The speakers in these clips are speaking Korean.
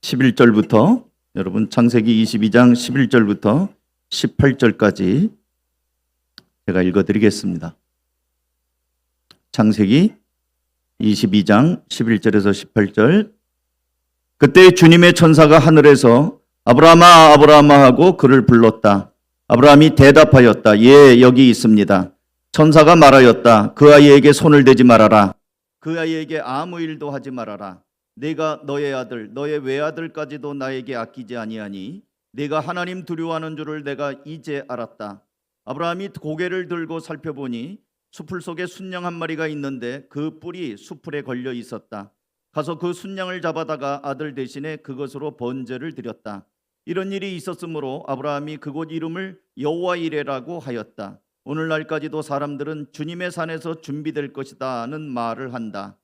11절부터 여러분 창세기 22장 11절부터 18절까지 제가 읽어드리겠습니다. 창세기 22장 11절에서 18절. 그때 주님의 천사가 하늘에서 아브라함아 아브라함아 하고 그를 불렀다. 아브라함이 대답하였다. 예, 여기 있습니다. 천사가 말하였다. 그 아이에게 손을 대지 말아라. 그 아이에게 아무 일도 하지 말아라. 내가 너의 아들 너의 외아들까지도 나에게 아끼지 아니하니 내가 하나님 두려워하는 줄을 내가 이제 알았다. 아브라함이 고개를 들고 살펴보니 수풀 속에 순양 한 마리가 있는데 그 뿔이 수풀에 걸려 있었다. 가서 그 순양을 잡아다가 아들 대신에 그것으로 번제를 드렸다. 이런 일이 있었으므로 아브라함이 그곳 이름을 여호와 이레라고 하였다. 오늘날까지도 사람들은 주님의 산에서 준비될 것이다는 말을 한다.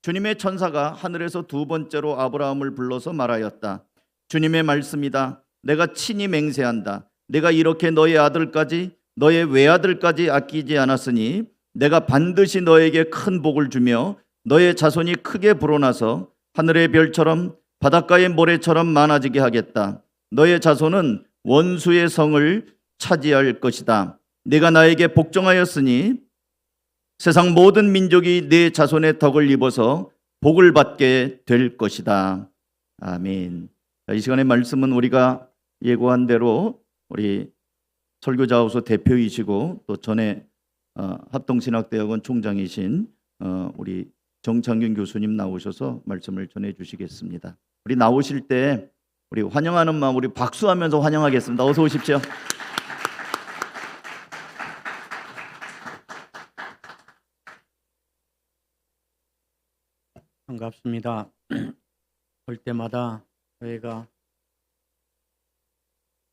주님의 천사가 하늘에서 두 번째로 아브라함을 불러서 말하였다. 주님의 말씀이다. 내가 친히 맹세한다. 내가 이렇게 너의 아들까지 너의 외아들까지 아끼지 않았으니 내가 반드시 너에게 큰 복을 주며 너의 자손이 크게 불어나서 하늘의 별처럼 바닷가의 모래처럼 많아지게 하겠다. 너의 자손은 원수의 성을 차지할 것이다. 내가 나에게 복종하였으니 세상 모든 민족이 내 자손의 덕을 입어서 복을 받게 될 것이다. 아멘. 이 시간의 말씀은 우리가 예고한 대로 우리 설교자우소 대표이시고 또 전에 합동신학대학원 총장이신 우리 정창균 교수님 나오셔서 말씀을 전해 주시겠습니다. 우리 나오실 때 우리 환영하는 마음 우리 박수하면서 환영하겠습니다. 어서 오십시오. 반갑습니다. 볼 때마다 저희가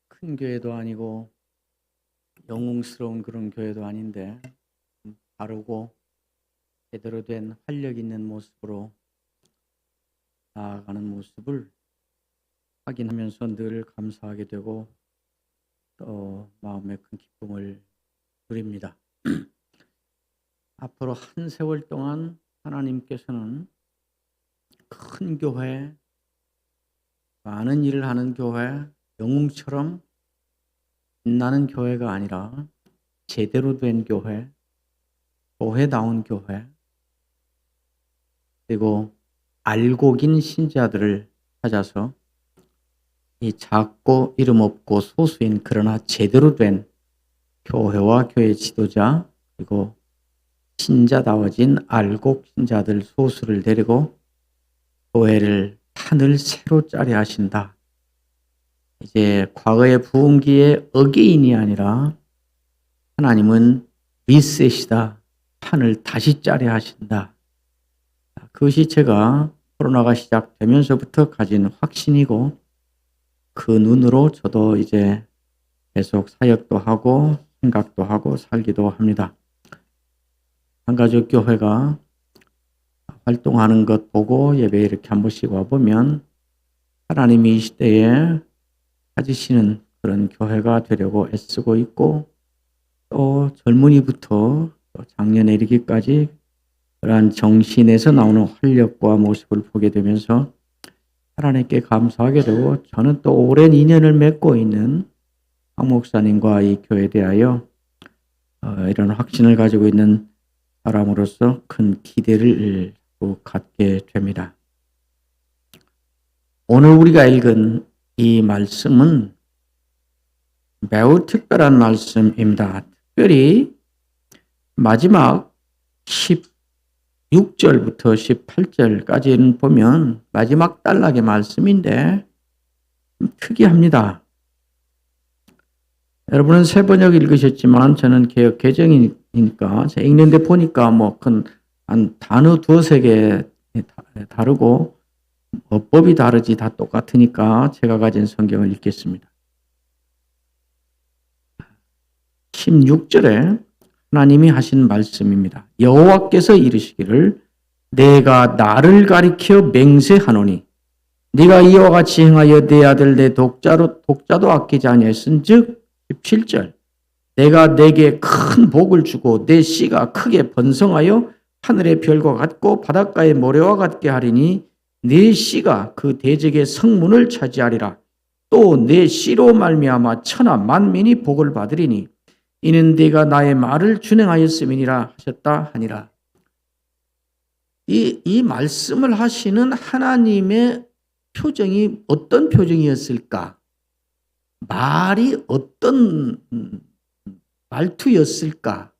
큰 교회도 아니고 영웅스러운 그런 교회도 아닌데 바르고 제대로 된 활력 있는 모습으로 나아가는 모습을 확인하면서 늘 감사하게 되고 또 마음에 큰 기쁨을 누립니다. 앞으로 한 세월 동안 하나님께서는 큰 교회, 많은 일을 하는 교회, 영웅처럼 빛나는 교회가 아니라 제대로 된 교회, 교회다운 교회, 그리고 알고 긴 신자들을 찾아서 이 작고 이름 없고 소수인 그러나 제대로 된 교회와 교회 지도자 그리고 신자다워진 알곡 신자들 소수를 데리고 교회를 판을 새로 짜려 하신다. 이제 과거의 부흥기의 어게인이 아니라 하나님은 리셋이다. 판을 다시 짜려 하신다. 그것이 제가 코로나가 시작되면서부터 가진 확신이고 그 눈으로 저도 이제 계속 사역도 하고 생각도 하고 살기도 합니다. 한가족 교회가 활동하는 것 보고 예배 이렇게 한 번씩 와보면 하나님이 이 시대에 가지시는 그런 교회가 되려고 애쓰고 있고 또 젊은이부터 또 장년에 이르기까지 그러한 정신에서 나오는 활력과 모습을 보게 되면서 하나님께 감사하게 되고 저는 또 오랜 인연을 맺고 있는 박 목사님과 이 교회에 대하여 이런 확신을 가지고 있는 사람으로서 큰 기대를 갖게 됩니다. 오늘 우리가 읽은 이 말씀은 매우 특별한 말씀입니다. 특별히 마지막 16절부터 18절까지는 보면 마지막 단락의 말씀인데 특이합니다. 여러분은 새 번역 읽으셨지만 저는 개역 개정이니까 제가 읽는데 보니까 한 단어 두세 개 다르고 어법이 다르지 다 똑같으니까 제가 가진 성경을 읽겠습니다. 16절에 하나님이 하신 말씀입니다. 여호와께서 이르시기를 내가 나를 가리켜 맹세하노니 네가 이와 같이 행하여 내 아들 내 독자도 아끼지 아니하였은즉 17절 내가 내게 큰 복을 주고 내 씨가 크게 번성하여 하늘의 별과 같고 바닷가의 모래와 같게 하리니 내 씨가 그 대적의 성문을 차지하리라. 또 내 씨로 말미암아 천하 만민이 복을 받으리니 이는 네가 나의 말을 준행하였음이니라 하셨다 하니라. 이 말씀을 하시는 하나님의 표정이 어떤 표정이었을까? 말이 어떤 말투였을까?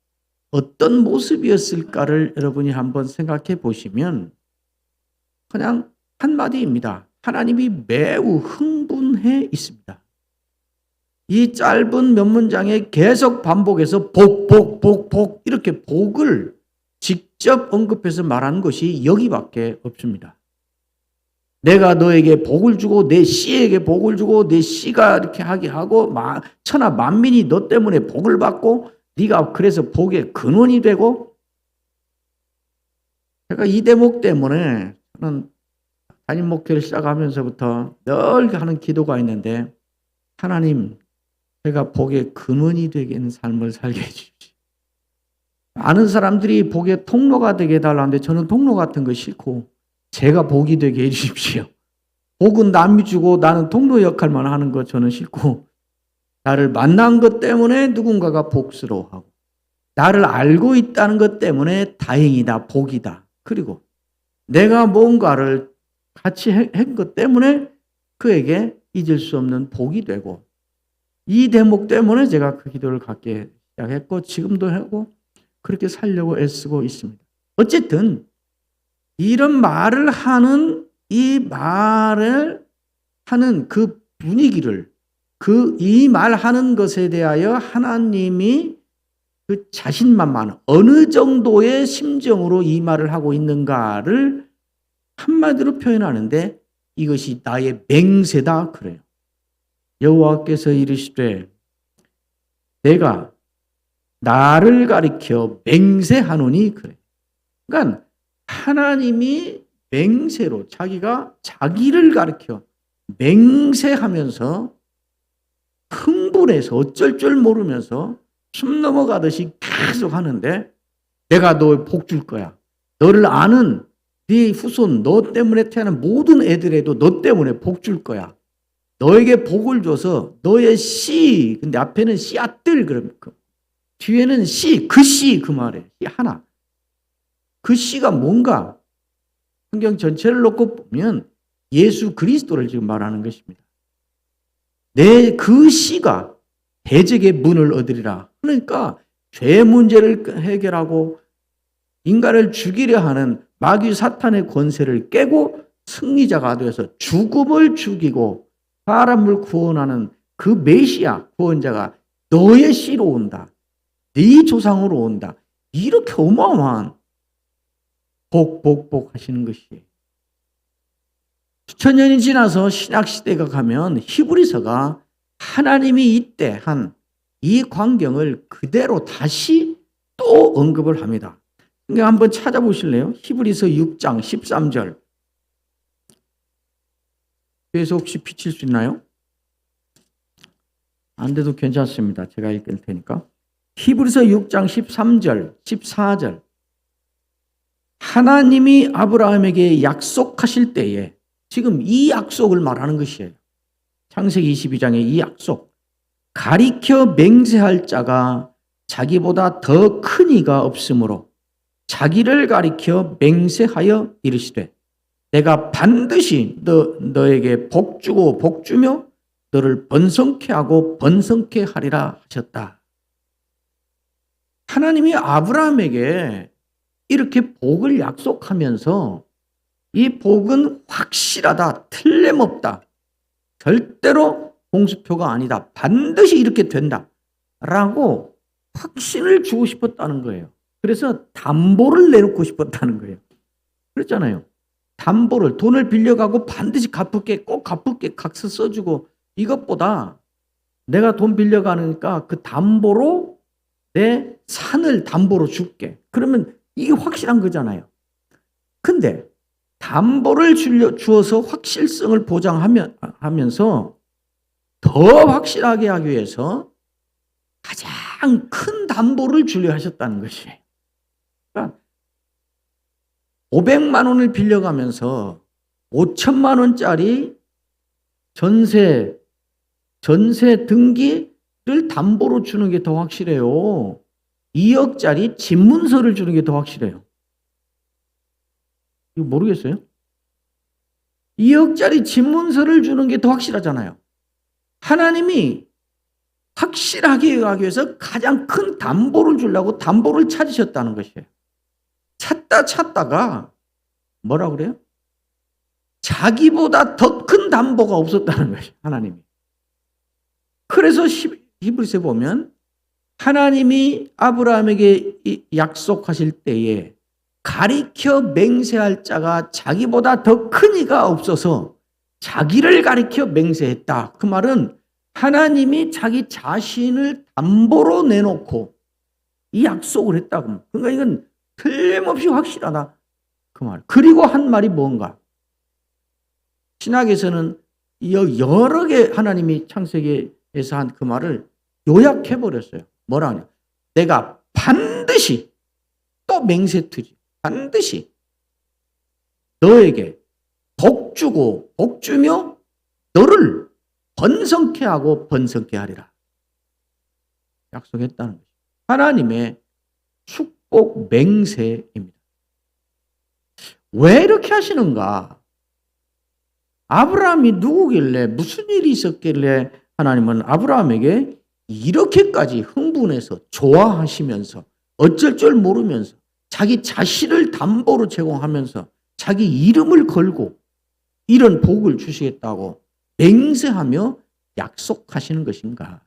어떤 모습이었을까를 여러분이 한번 생각해 보시면 그냥 한마디입니다. 하나님이 매우 흥분해 있습니다. 이 짧은 몇 문장에 계속 반복해서 복 이렇게 복을 직접 언급해서 말하는 것이 여기밖에 없습니다. 내가 너에게 복을 주고 내 씨에게 복을 주고 내 씨가 이렇게 하게 하고 천하 만민이 너 때문에 복을 받고 네가 그래서 복의 근원이 되고. 제가 이 대목 때문에 저는 담임 목회를 시작하면서부터 늘 하는 기도가 있는데, 하나님, 제가 복의 근원이 되는 삶을 살게 해주십시오. 많은 사람들이 복의 통로가 되게 해달라는데 저는 통로 같은 거 싫고 제가 복이 되게 해주십시오. 복은 남이 주고 나는 통로 역할만 하는 거 저는 싫고, 나를 만난 것 때문에 누군가가 복스러워하고 나를 알고 있다는 것 때문에 다행이다, 복이다. 그리고 내가 뭔가를 같이 한 것 때문에 그에게 잊을 수 없는 복이 되고, 이 대목 때문에 제가 그 기도를 갖게 시작했고 지금도 하고 그렇게 살려고 애쓰고 있습니다. 어쨌든 이런 말을 하는 이 말을 하는 그 분위기를, 이 말하는 것에 대하여 하나님이 그 자신만만 어느 정도의 심정으로 이 말을 하고 있는가를 한마디로 표현하는데 이것이 나의 맹세다 그래요. 여호와께서 이르시되 내가 나를 가리켜 맹세하노니 그래. 그러니까 하나님이 맹세로 자기가 자기를 가리켜 맹세하면서 흥분해서 어쩔 줄 모르면서 숨 넘어가듯이 계속 하는데, 내가 너 복 줄 거야. 너를 아는 네 후손, 너 때문에 태어난 모든 애들에도 너 때문에 복 줄 거야. 너에게 복을 줘서 너의 씨, 근데 앞에는 씨앗들, 그럼 뒤에는 씨, 그 말이에요. 씨 하나. 그 씨가 뭔가? 성경 전체를 놓고 보면 예수 그리스도를 지금 말하는 것입니다. 그 씨가 대적의 문을 얻으리라. 그러니까 죄 문제를 해결하고 인간을 죽이려 하는 마귀 사탄의 권세를 깨고 승리자가 되어서 죽음을 죽이고 사람을 구원하는 그 메시아 구원자가 너의 씨로 온다. 네 조상으로 온다. 이렇게 어마어마한 복 하시는 것이에요. 수천 년이 지나서 신약 시대가 가면 히브리서가 하나님이 이때 한 이 광경을 그대로 다시 또 언급을 합니다. 그러니까 한번 찾아보실래요? 히브리서 6장 13절. 뒤에서 혹시 비칠 수 있나요? 안 돼도 괜찮습니다. 제가 읽을 테니까. 히브리서 6장 13절, 14절. 하나님이 아브라함에게 약속하실 때에 지금 이 약속을 말하는 것이에요. 창세기 22장의 이 약속. 가리켜 맹세할 자가 자기보다 더 큰 이가 없으므로 자기를 가리켜 맹세하여 이르시되 내가 반드시 너에게 복 주고 복 주며 너를 번성케 하고 번성케 하리라 하셨다. 하나님이 아브라함에게 이렇게 복을 약속하면서 이 복은 확실하다, 틀림없다, 절대로 공수표가 아니다, 반드시 이렇게 된다 라고 확신을 주고 싶었다는 거예요. 그래서 담보를 내놓고 싶었다는 거예요. 그랬잖아요. 담보를, 돈을 빌려가고 반드시 갚을게, 꼭 갚을게, 각서 써주고, 이것보다 내가 돈 빌려가니까 그 담보로 내 산을 담보로 줄게. 그러면 이게 확실한 거잖아요. 근데 담보를 주어서 확실성을 보장하면서 더 확실하게 하기 위해서 가장 큰 담보를 주려 하셨다는 것이에요. 그러니까 500만 원을 빌려가면서 5천만 원짜리 전세 등기를 담보로 주는 게 더 확실해요. 2억짜리 집문서를 주는 게 더 확실해요. 이거 모르겠어요? 2억짜리 집문서를 주는 게 더 확실하잖아요. 하나님이 확실하게 하기 위해서 가장 큰 담보를 주려고 담보를 찾으셨다는 것이에요. 찾다가 뭐라 그래요? 자기보다 더 큰 담보가 없었다는 것이에요. 하나님이. 그래서 히브리서에 보면 하나님이 아브라함에게 약속하실 때에 가리켜 맹세할 자가 자기보다 더 큰 이가 없어서 자기를 가리켜 맹세했다. 그 말은 하나님이 자기 자신을 담보로 내놓고 이 약속을 했다. 그러니까 이건 틀림없이 확실하다. 그 말. 그리고 한 말이 뭔가? 신학에서는 여러 개 하나님이 창세기에서 한 그 말을 요약해 버렸어요. 뭐라 하냐? 내가 반드시 또 맹세투지. 반드시 너에게 복 주며 너를 번성케 하고 번성케 하리라. 약속했다는 것이죠. 하나님의 축복 맹세입니다. 왜 이렇게 하시는가? 아브라함이 누구길래 무슨 일이 있었길래 하나님은 아브라함에게 이렇게까지 흥분해서 좋아하시면서 어쩔 줄 모르면서 자기 자신을 담보로 제공하면서 자기 이름을 걸고 이런 복을 주시겠다고 맹세하며 약속하시는 것인가?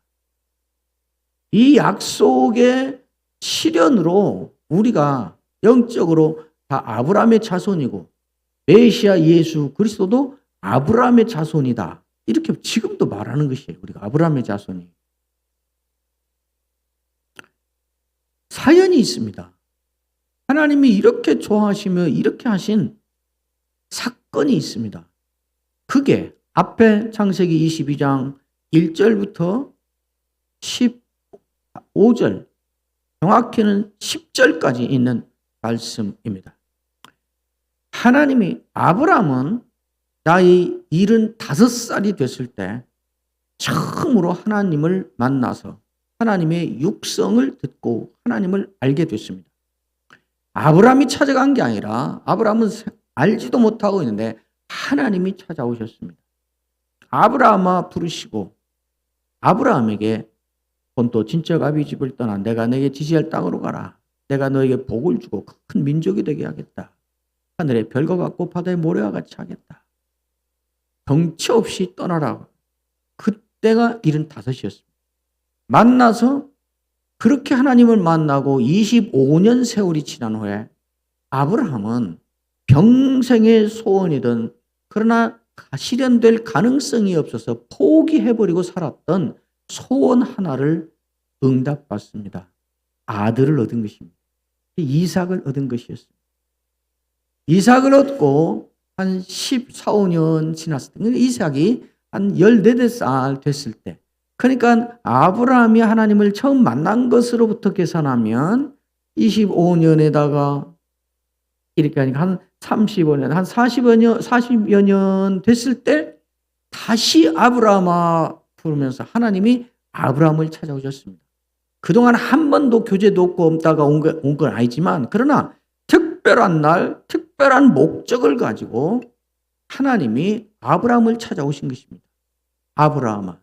이 약속의 실현으로 우리가 영적으로 다 아브라함의 자손이고 메시아 예수 그리스도도 아브라함의 자손이다. 이렇게 지금도 말하는 것이에요. 우리가 아브라함의 자손이. 사연이 있습니다. 하나님이 이렇게 좋아하시며 이렇게 하신 사건이 있습니다. 그게 앞에 창세기 22장 1절부터 15절, 정확히는 10절까지 있는 말씀입니다. 하나님이 아브라함은 나이 75살이 됐을 때 처음으로 하나님을 만나서 하나님의 육성을 듣고 하나님을 알게 됐습니다. 아브라함이 찾아간 게 아니라 아브라함은 알지도 못하고 있는데 하나님이 찾아오셨습니다. 아브라함아 부르시고 아브라함에게 본토 친척 아비 집을 떠나 내가 내게 지시할 땅으로 가라. 내가 너에게 복을 주고 큰 민족이 되게 하겠다. 하늘의 별과 같고 바다의 모래와 같이 하겠다. 덩치 없이 떠나라. 그때가 75이었습니다. 만나서 그렇게 하나님을 만나고 25년 세월이 지난 후에 아브라함은 평생의 소원이던 그러나 실현될 가능성이 없어서 포기해버리고 살았던 소원 하나를 응답받습니다. 아들을 얻은 것입니다. 이삭을 얻은 것이었습니다. 이삭을 얻고 한 14, 15년 지났을 때 이삭이 한 14살 됐을 때 그러니까 아브라함이 하나님을 처음 만난 것으로부터 계산하면 25년에다가 이렇게 하니까 한 35년, 한 40여 년 됐을 때 다시 아브라함아 부르면서 하나님이 아브라함을 찾아오셨습니다. 그동안 한 번도 교제도 없다가 온 건 아니지만 그러나 특별한 날, 특별한 목적을 가지고 하나님이 아브라함을 찾아오신 것입니다. 아브라함아.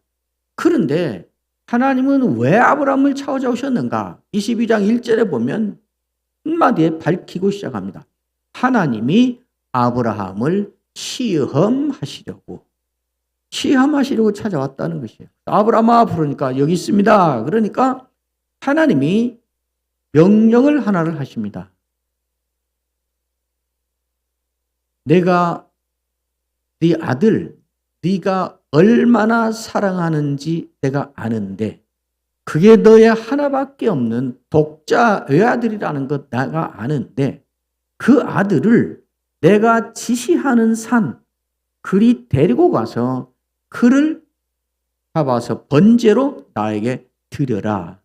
그런데 하나님은 왜 아브라함을 찾아오셨는가? 22장 1절에 보면 한마디에 밝히고 시작합니다. 하나님이 아브라함을 시험하시려고 찾아왔다는 것이에요. 아브라함아 부르니까 여기 있습니다. 그러니까 하나님이 명령을 하나를 하십니다. 내가 네 아들, 네가 얼마나 사랑하는지 내가 아는데 그게 너의 하나밖에 없는 독자 외아들이라는 것 내가 아는데 그 아들을 내가 지시하는 산 그리 데리고 가서 그를 잡아서 번제로 나에게 드려라.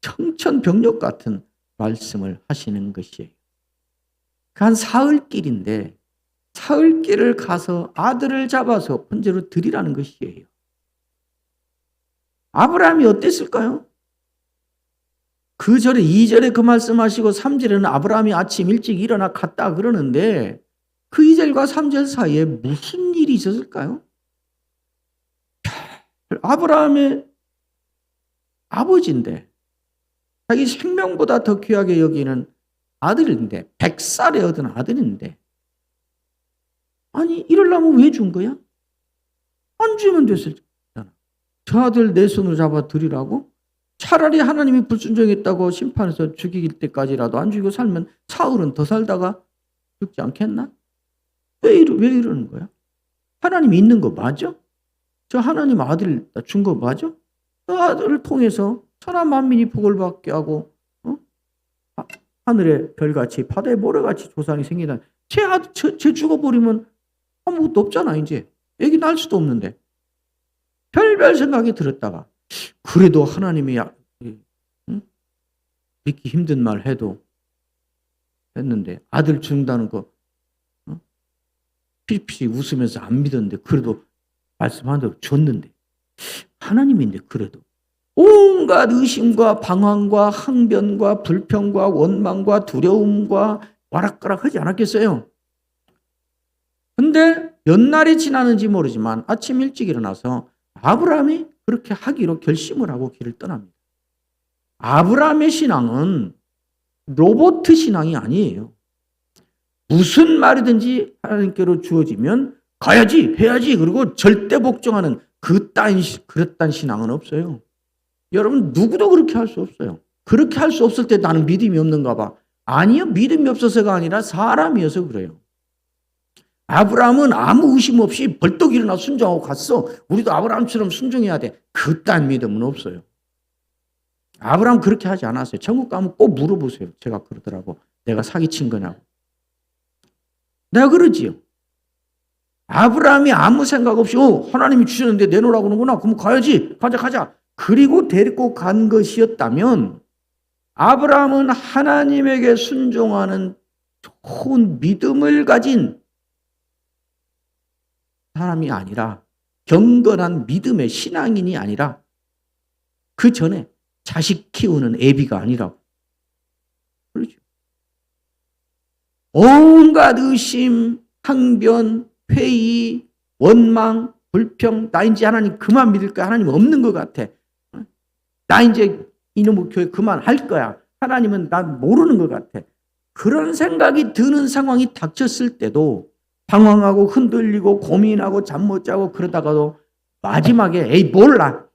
청천벽력 같은 말씀을 하시는 것이에요. 한 사흘길인데 사흘길을 가서 아들을 잡아서 번제로 드리라는 것이에요. 아브라함이 어땠을까요? 그 절에 2절에 그 말씀하시고 3절에는 아브라함이 아침 일찍 일어나 갔다 그러는데 그 2절과 3절 사이에 무슨 일이 있었을까요? 아브라함의 아버지인데 자기 생명보다 더 귀하게 여기는 아들인데 100살에 얻은 아들인데 아니 이러려면 왜 준 거야? 안 주면 됐을 잖아. 저 아들 내 손으로 잡아 드리라고? 차라리 하나님이 불순종했다고 심판해서 죽일 때까지라도 안 죽이고 살면 사흘은 더 살다가 죽지 않겠나? 왜 이러는 거야? 하나님이 있는 거 맞아? 저 하나님 아들 준 거 맞아? 그 아들을 통해서 천하 만민이 복을 받게 하고 하늘의 별같이 바다의 모래같이 조상이 생기다. 쟤 죽어버리면 아무것도 없잖아. 이제 애기 낳을 수도 없는데 별별 생각이 들었다가 그래도 하나님이 믿기 힘든 말 해도 했는데 아들 준다는 거 피리피리 웃으면서 안 믿었는데 그래도 말씀한 대로 줬는데 하나님인데 그래도 온갖 의심과 방황과 항변과 불평과 원망과 두려움과 와락가락 하지 않았겠어요? 근데 몇 날이 지나는지 모르지만 아침 일찍 일어나서 아브라함이 그렇게 하기로 결심을 하고 길을 떠납니다. 아브라함의 신앙은 로봇 신앙이 아니에요. 무슨 말이든지 하나님께로 주어지면 가야지, 해야지, 그리고 절대 복종하는 그릇단 신앙은 없어요. 여러분 누구도 그렇게 할 수 없어요. 그렇게 할 수 없을 때 나는 믿음이 없는가 봐. 아니요. 믿음이 없어서가 아니라 사람이어서 그래요. 아브라함은 아무 의심 없이 벌떡 일어나 순종하고 갔어. 우리도 아브라함처럼 순종해야 돼. 그딴 믿음은 없어요. 아브라함 그렇게 하지 않았어요. 천국 가면 꼭 물어보세요. 제가 그러더라고. 내가 사기친 거냐고. 내가 그러지요. 아브라함이 아무 생각 없이 하나님이 주셨는데 내놓으라고 하는구나. 그럼 가야지. 가자. 그리고 데리고 간 것이었다면 아브라함은 하나님에게 순종하는 좋은 믿음을 가진 사람이 아니라 경건한 믿음의 신앙인이 아니라 그 전에 자식 키우는 애비가 아니라고. 그렇죠. 온갖 의심, 항변, 회의, 원망, 불평, 나 이제 하나님 그만 믿을 거야. 하나님 없는 것 같아. 나 이제 이놈의 교회 그만할 거야. 하나님은 난 모르는 것 같아. 그런 생각이 드는 상황이 닥쳤을 때도 방황하고 흔들리고 고민하고 잠 못 자고 그러다가도 마지막에 에이 몰라.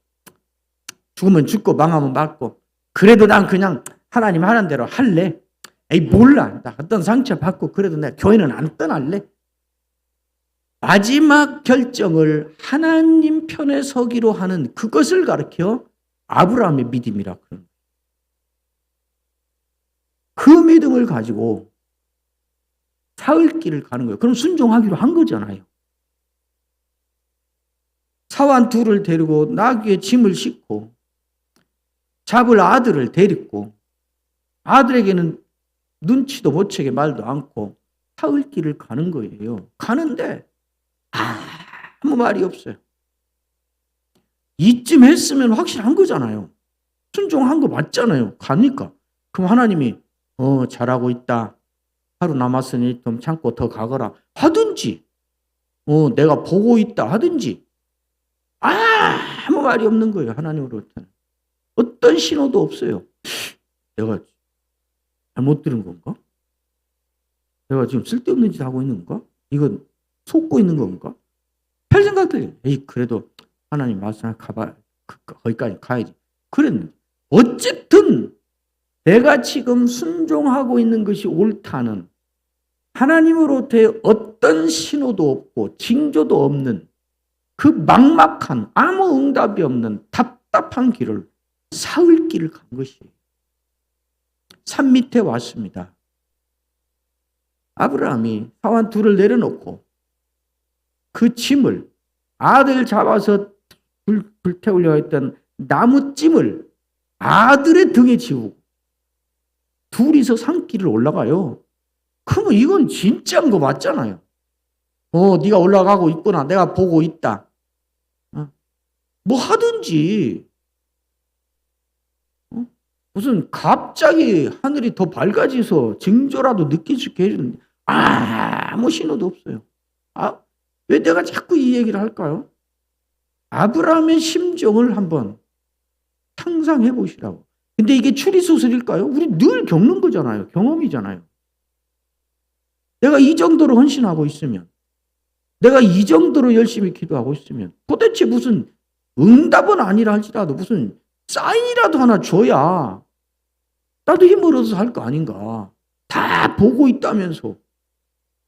죽으면 죽고 망하면 망고 그래도 난 그냥 하나님 하는 대로 할래. 에이 몰라. 나 어떤 상처 받고 그래도 내가 교회는 안 떠날래. 마지막 결정을 하나님 편에 서기로 하는 그것을 가르쳐 아브라함의 믿음이라 그런 거예요. 그 믿음을 가지고 사흘길을 가는 거예요. 그럼 순종하기로 한 거잖아요. 사환 둘을 데리고 나귀에 짐을 싣고 잡을 아들을 데리고 아들에게는 눈치도 못 채게 말도 않고 사흘길을 가는 거예요. 가는데 아무 말이 없어요. 이쯤 했으면 확실한 거잖아요. 순종한 거 맞잖아요. 가니까. 그럼 하나님이 잘하고 있다. 하루 남았으니 좀 참고 더 가거라 하든지 내가 보고 있다 하든지 아무 말이 없는 거예요. 하나님으로부터는. 어떤 신호도 없어요. 내가 잘못 들은 건가? 내가 지금 쓸데없는 짓 하고 있는 건가? 이건 속고 있는 건가? 별 생각들이 그래도 하나님 말씀을 가봐 거기까지 가야지. 그랬는데 어쨌든 내가 지금 순종하고 있는 것이 옳다는 하나님으로부터의 어떤 신호도 없고 징조도 없는 그 막막한 아무 응답이 없는 답답한 길을 사흘길을 간 것이에요. 산 밑에 왔습니다. 아브라함이 사환 둘을 내려놓고 그 짐을 아들 잡아서 불태우려 했던 나무찜을 아들의 등에 지우고 둘이서 산길을 올라가요. 그러면 이건 진짜인 거 맞잖아요. 네가 올라가고 있구나. 내가 보고 있다. 뭐 하든지. 무슨 갑자기 하늘이 더 밝아져서 징조라도 느낄 수 있게 해주는데 아무 신호도 없어요. 왜 내가 자꾸 이 얘기를 할까요? 아브라함의 심정을 한번 상상해 보시라고. 근데 이게 추리소설일까요? 우리 늘 겪는 거잖아요. 경험이잖아요. 내가 이 정도로 헌신하고 있으면, 내가 이 정도로 열심히 기도하고 있으면 도대체 무슨 응답은 아니라 할지라도 무슨 사인이라도 하나 줘야 나도 힘을 얻어서 할 거 아닌가. 다 보고 있다면서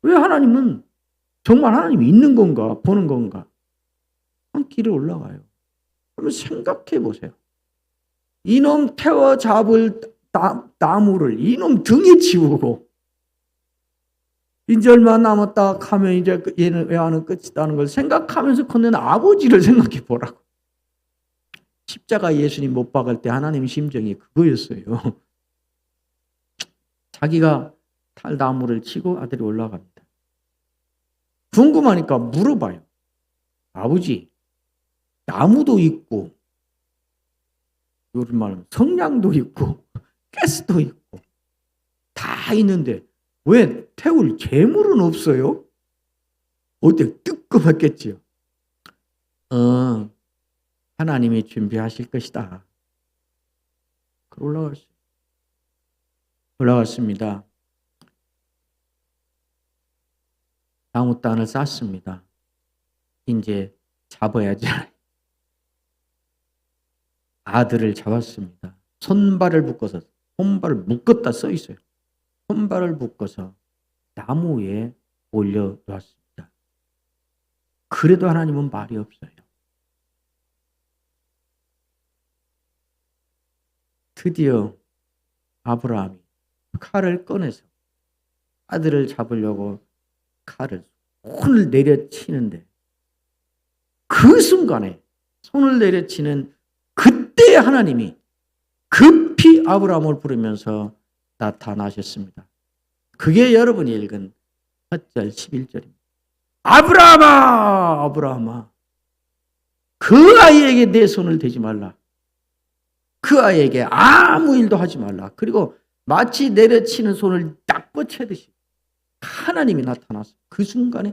왜 하나님은 정말 하나님이 있는 건가 보는 건가. 한 길에 올라가요. 그러면 생각해 보세요. 이놈 태워 잡을 나무를 이놈 등에 지우고 이제 얼마 남았다 하면 이제 얘는 외화는 끝이다는 걸 생각하면서 걷는 아버지를 생각해 보라고. 십자가 예수님 못 박을 때 하나님 심정이 그거였어요. 자기가 탈 나무를 치고 아들이 올라갑니다. 궁금하니까 물어봐요. 아버지, 나무도 있고 요즘 말하면 성냥도 있고 가스도 있고 다 있는데 왜 태울 재물은 없어요? 어때 뜨끔했겠지요. 하나님이 준비하실 것이다. 올라갔습니다. 나무단을 쌌습니다. 이제 잡아야지. 아들을 잡았습니다. 손발을 묶어서, 손발을 묶었다 써 있어요. 손발을 묶어서 나무에 올려놓았습니다. 그래도 하나님은 말이 없어요. 드디어 아브라함이 칼을 꺼내서 아들을 잡으려고 손을 내려치는데 그 순간에 손을 내려치는 그때 하나님이 급히 아브라함을 부르면서 나타나셨습니다. 그게 여러분이 읽은 8절 11절입니다. 아브라함아, 아브라함아, 그 아이에게 내 손을 대지 말라. 그 아이에게 아무 일도 하지 말라. 그리고 마치 내려치는 손을 딱 뻗치듯이 하나님이 나타났어요. 그 순간에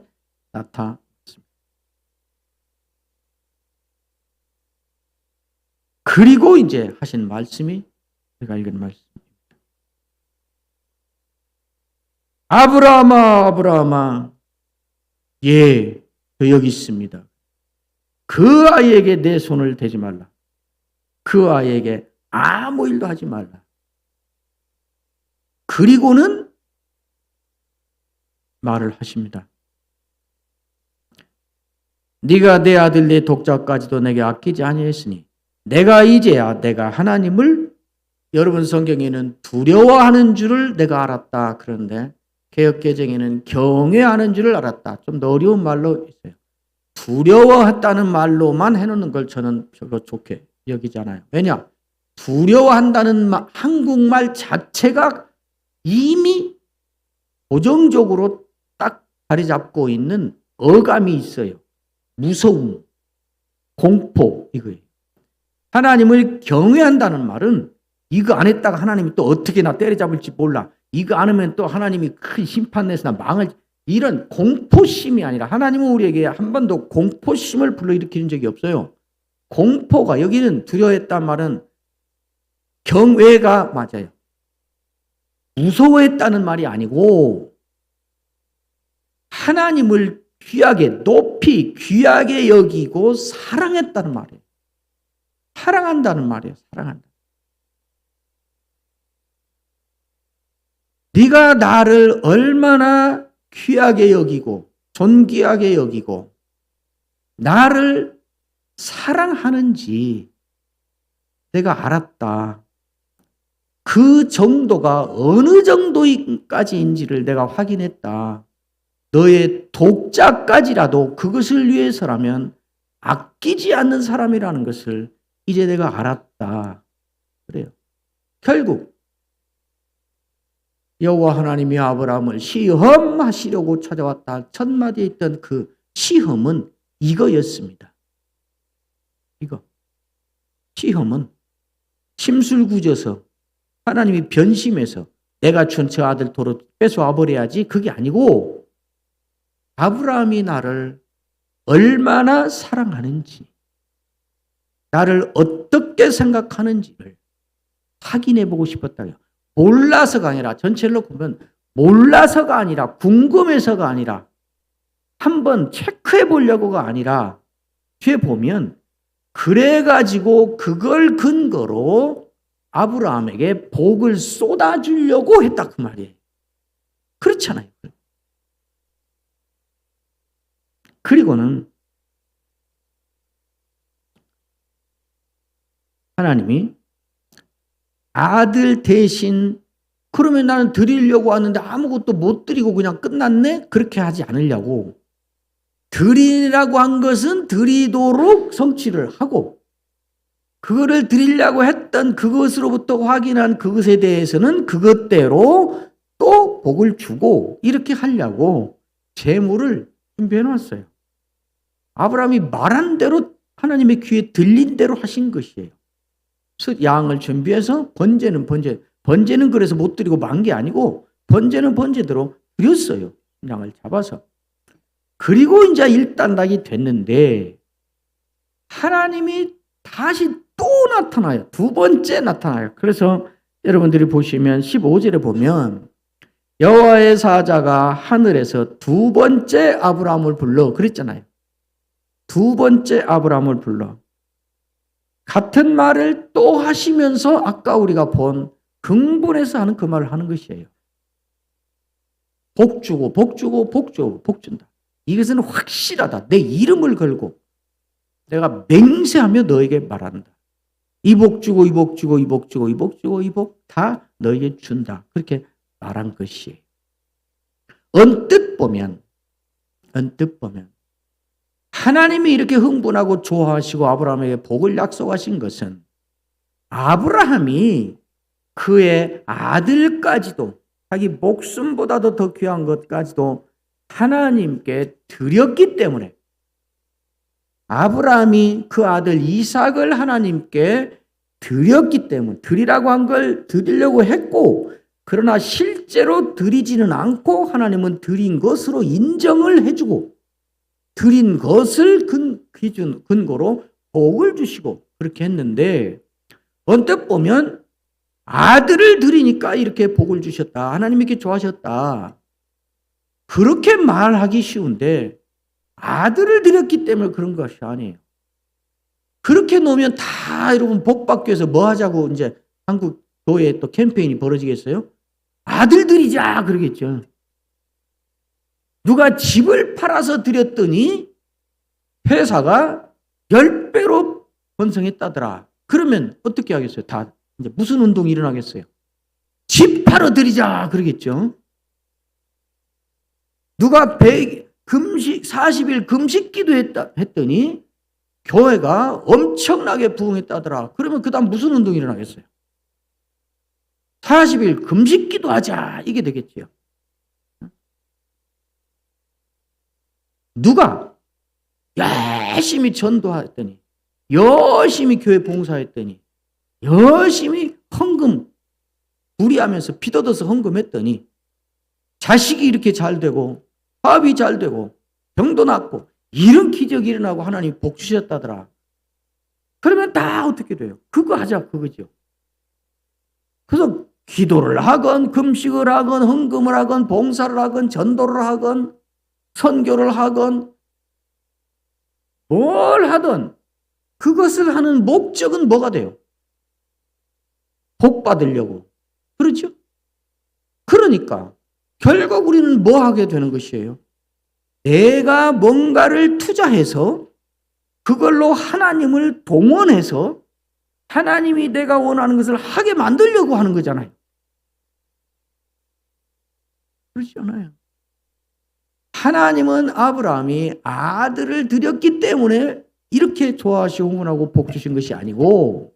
나타났습니다. 그리고 이제 하신 말씀이 제가 읽은 말씀입니다. 아브라함아, 아브라함아, 예, 저 여기 있습니다. 그 아이에게 내 손을 대지 말라. 그 아이에게 아무 일도 하지 말라. 그리고는 말을 하십니다. 네가 내 아들 내 독자까지도 내게 아끼지 아니했으니 내가 이제야 내가 하나님을 여러분 성경에는 두려워하는 줄을 내가 알았다. 그런데 개역개정에는 경외하는 줄을 알았다. 좀 더 어려운 말로 있어요. 두려워했다는 말로만 해놓는 걸 저는 별로 좋게 여기잖아요. 왜냐? 두려워한다는 한국말 자체가 이미 고정적으로 딱 자리 잡고 있는 어감이 있어요. 무서움, 공포, 이거예요. 하나님을 경외한다는 말은 이거 안 했다가 하나님이 또 어떻게 나 때려잡을지 몰라. 이거 안 하면 또 하나님이 큰 심판 내서 나 망할, 이런 공포심이 아니라 하나님은 우리에게 한 번도 공포심을 불러일으키는 적이 없어요. 공포가, 여기는 두려워했다는 말은 경외가 맞아요. 무서워했다는 말이 아니고 하나님을 귀하게, 높이 귀하게 여기고 사랑했다는 말이에요. 사랑한다는 말이에요. 사랑한다. 네가 나를 얼마나 귀하게 여기고 존귀하게 여기고 나를 사랑하는지 내가 알았다. 그 정도가 어느 정도까지인지를 내가 확인했다. 너의 독자까지라도 그것을 위해서라면 아끼지 않는 사람이라는 것을 이제 내가 알았다. 그래요. 결국 여호와 하나님이 아브라함을 시험하시려고 찾아왔다. 첫 마디에 있던 그 시험은 이거였습니다. 이거. 시험은 심술궂어서 하나님이 변심해서 내가 준 저 아들 도로 뺏어와 버려야지 그게 아니고 아브라함이 나를 얼마나 사랑하는지 나를 어떻게 생각하는지를 확인해 보고 싶었다고요. 몰라서가 아니라 전체로 보면 몰라서가 아니라 궁금해서가 아니라 한번 체크해 보려고가 아니라 뒤에 보면 그래가지고 그걸 근거로 아브라함에게 복을 쏟아주려고 했다 그 말이에요. 그렇잖아요. 그리고는 하나님이 아들 대신 그러면 나는 드리려고 왔는데 아무것도 못 드리고 그냥 끝났네? 그렇게 하지 않으려고 드리라고 한 것은 드리도록 성취를 하고 그거를 드리려고 했던 그것으로부터 확인한 그것에 대해서는 그것대로 또 복을 주고 이렇게 하려고 재물을 준비해 놨어요. 아브라함이 말한 대로 하나님의 귀에 들린 대로 하신 것이에요. 그래서 양을 준비해서 번제는 그래서 못 드리고 만 게 아니고 번제는 번제대로 드렸어요. 양을 잡아서. 그리고 이제 일단락이 됐는데 하나님이 다시 또 나타나요. 두 번째 나타나요. 그래서 여러분들이 보시면 15절에 보면 여호와의 사자가 하늘에서 두 번째 아브라함을 불러 그랬잖아요. 두 번째 아브라함을 불러 같은 말을 또 하시면서 아까 우리가 본 긍분해서 하는 그 말을 하는 것이에요. 복 주고 복 주고 복 주고 복 준다. 이것은 확실하다. 내 이름을 걸고 내가 맹세하며 너에게 말한다. 이 복 주고 이 복 주고 이 복 주고 이 복 주고 이 복 다 너에게 준다. 그렇게 말한 것이에요. 언뜻 보면 하나님이 이렇게 흥분하고 좋아하시고 아브라함에게 복을 약속하신 것은 아브라함이 그의 아들까지도 자기 목숨보다도 더 귀한 것까지도 하나님께 드렸기 때문에 아브라함이 그 아들 이삭을 하나님께 드렸기 때문에 드리라고 한 걸 드리려고 했고 그러나 실제로 드리지는 않고 하나님은 드린 것으로 인정을 해주고 드린 것을 근거로 복을 주시고 그렇게 했는데 언뜻 보면 아들을 드리니까 이렇게 복을 주셨다. 하나님이 이렇게 좋아하셨다. 그렇게 말하기 쉬운데 아들을 드렸기 때문에 그런 것이 아니에요. 그렇게 놓으면 다 여러분 복 받기 위해서 뭐 하자고 이제 한국 교회에 또 캠페인이 벌어지겠어요? 아들 드리자 그러겠죠. 누가 집을 팔아서 드렸더니 회사가 10배로 번성했다더라. 그러면 어떻게 하겠어요? 다 이제 무슨 운동이 일어나겠어요? 집 팔아 드리자 그러겠죠. 누가 40일 금식 기도했다 했더니 교회가 엄청나게 부흥했다더라. 그러면 그 다음 무슨 운동이 일어나겠어요? 40일 금식 기도하자 이게 되겠죠. 누가 열심히 전도했더니 열심히 교회 봉사했더니 열심히 헌금 무리하면서 피 뜯어서 헌금했더니 자식이 이렇게 잘 되고 사업이 잘 되고 병도 낫고 이런 기적이 일어나고 하나님이 복 주셨다더라. 그러면 다 어떻게 돼요? 그거 하자 그거죠. 그래서 기도를 하건 금식을 하건 헌금을 하건 봉사를 하건 전도를 하건 선교를 하건 뭘 하든 그것을 하는 목적은 뭐가 돼요? 복 받으려고. 그렇죠? 그러니까 결국 우리는 뭐 하게 되는 것이에요? 내가 뭔가를 투자해서 그걸로 하나님을 동원해서 하나님이 내가 원하는 것을 하게 만들려고 하는 거잖아요. 그렇지 않아요? 하나님은 아브라함이 아들을 드렸기 때문에 이렇게 좋아하시고 응원하고 복 주신 것이 아니고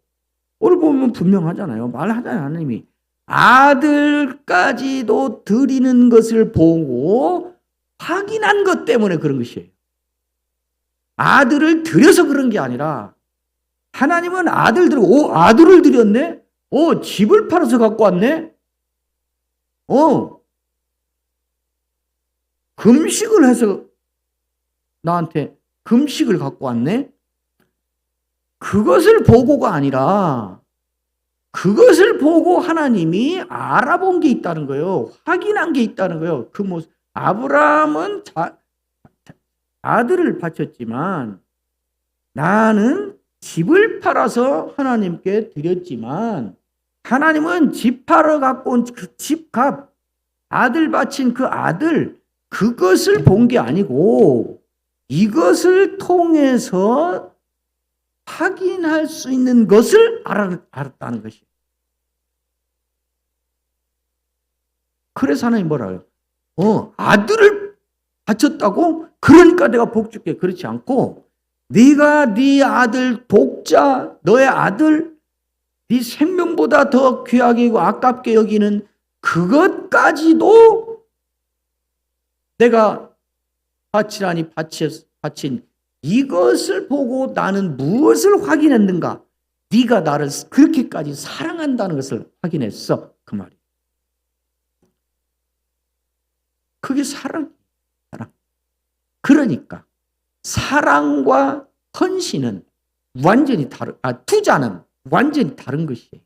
오늘 보면 분명하잖아요. 말하잖아요. 하나님이 아들까지도 드리는 것을 보고 확인한 것 때문에 그런 것이에요. 아들을 드려서 그런 게 아니라 하나님은 아들을 드렸네? 집을 팔아서 갖고 왔네? 금식을 해서 나한테 금식을 갖고 왔네? 그것을 보고가 아니라 그것을 보고 하나님이 알아본 게 있다는 거예요. 확인한 게 있다는 거예요. 그 모습. 아브라함은 아들을 바쳤지만 나는 집을 팔아서 하나님께 드렸지만 하나님은 집 팔아 갖고 온 그 집값, 아들 바친 그 아들, 그것을 본 게 아니고 이것을 통해서 확인할 수 있는 것을 알았다는 것이에요. 그래서 하나님 뭐라고요? 아들을 바쳤다고? 그러니까 내가 복 줄게. 그렇지 않고 네가 네 아들 독자, 너의 아들, 네 생명보다 더 귀하게 여기고 아깝게 여기는 그것까지도 내가 바치라니 바친 이것을 보고 나는 무엇을 확인했는가? 네가 나를 그렇게까지 사랑한다는 것을 확인했어. 그 말이. 그게 사랑. 그러니까 사랑과 헌신은 완전히 투자는 완전히 다른 것이에요.